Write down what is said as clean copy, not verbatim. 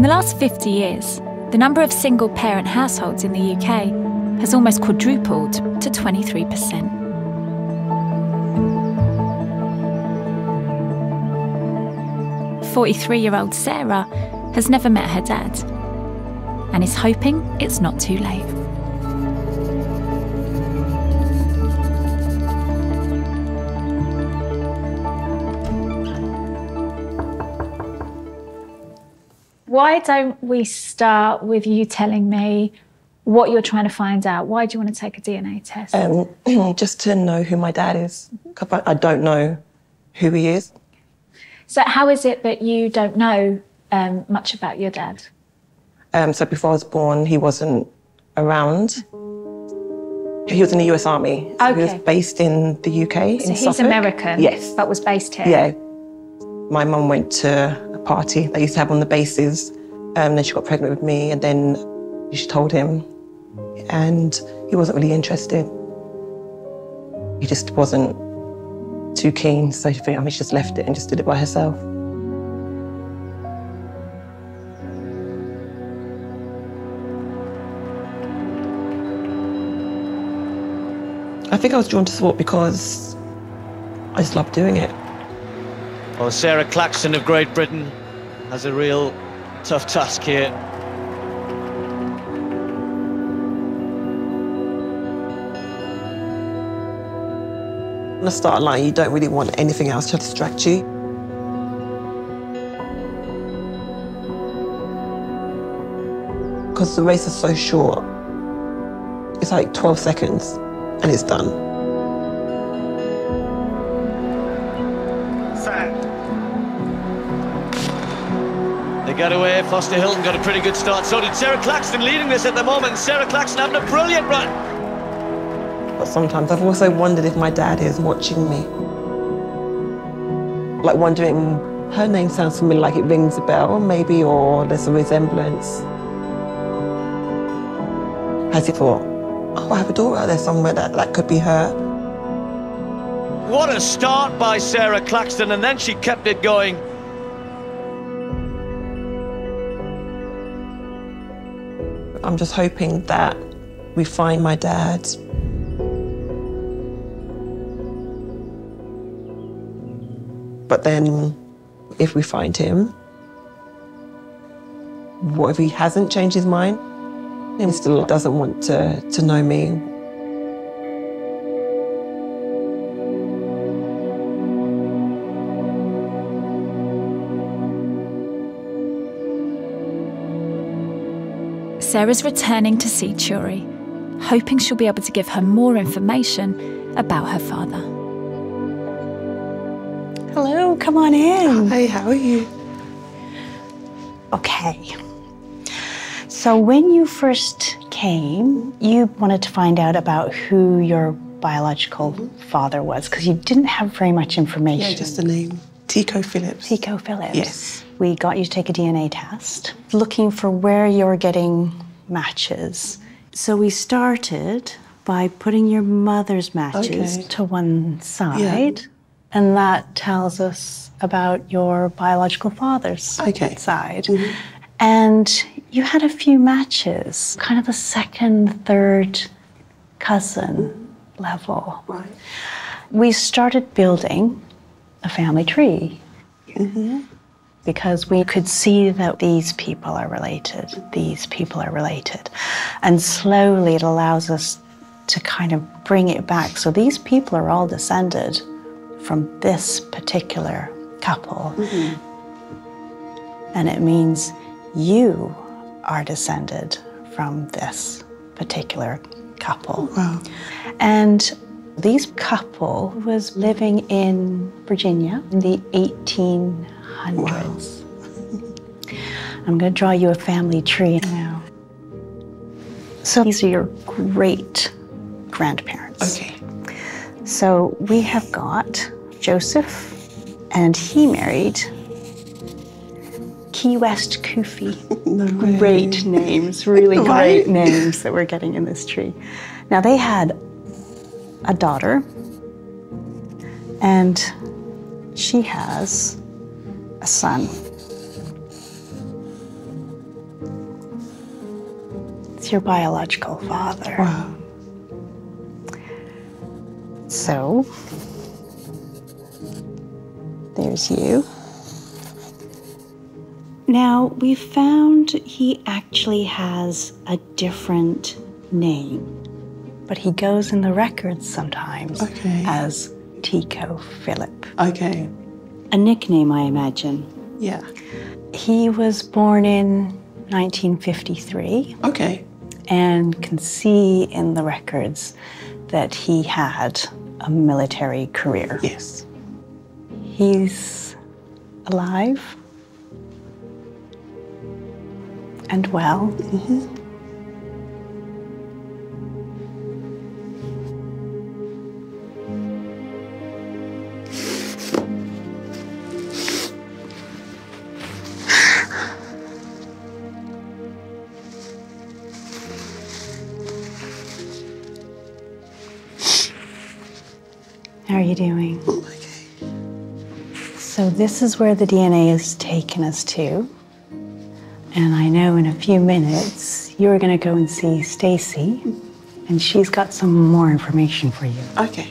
the last 50 years, the number of single-parent households in the UK has almost quadrupled to 23%. "43-year-old Sarah has never met her dad and is hoping it's not too late. Why don't we start with you telling me what you're trying to find out? Why do you want to take a DNA test? Just to know who my dad is. 'Cause I don't know who he is. So how is it that you don't know much about your dad? So before I was born, he wasn't around. He was in the US Army. So he was based in the UK, So in he's Suffolk. American, yes, but was based here? Yeah. My mum went to a party they used to have on the bases. Then she got pregnant with me, and then she told him, and he wasn't really interested. He just wasn't too keen, so she just left it and just did it by herself. I think I was drawn to sport because I just love doing it. Well, Sarah Claxton of Great Britain has a real tough task here. At the start line, you don't really want anything else to distract you. Because the race is so short, it's like 12 seconds and it's done. They got away. Foster Hilton got a pretty good start. So did Sarah Claxton, leading this at the moment. Sarah Claxton having a brilliant run. But sometimes I've also wondered if my dad is watching me. Like wondering, her name sounds familiar, like it rings a bell maybe, or there's a resemblance. Has he thought, oh, I have a daughter out there somewhere that could be her? What a start by Sarah Claxton, and then she kept it going. I'm just hoping that we find my dad. But then, if we find him, what if he hasn't changed his mind? He still doesn't want to know me. Sarah's returning to see Churi, hoping she'll be able to give her more information about her father. Hello, come on in. Hey, how are you? Okay. So when you first came, you wanted to find out about who your biological father was, because you didn't have very much information. Yeah, just the name. Tico Phillips. Tico Phillips. Yes. We got you to take a DNA test, looking for where you're getting matches. So we started by putting your mother's matches to one side, and that tells us about your biological father's side. And you had a few matches, kind of the second, third cousin level. Right. We started building a family tree. Because we could see that these people are related, these people are related. And slowly it allows us to kind of bring it back. So these people are all descended from this particular couple. And it means you are descended from this particular couple. Wow. And this couple was living in Virginia in the 1800s. Wow. I'm going to draw you a family tree now. So these are your great grandparents. Okay. So we have got Joseph, and he married Key West Koofy. Great names, really great names that we're getting in this tree. Now they had a daughter, and she has a son. It's your biological father. Wow. So, there's you. Now, we found he actually has a different name, but he goes in the records sometimes as Tico Philip. Okay. A nickname, I imagine. Yeah. He was born in 1953. Okay. And can see in the records that he had a military career. Yes. He's alive and well. How are you doing? Okay. So this is where the DNA has taken us to. And I know in a few minutes you're going to go and see Stacy, and she's got some more information for you. Okay.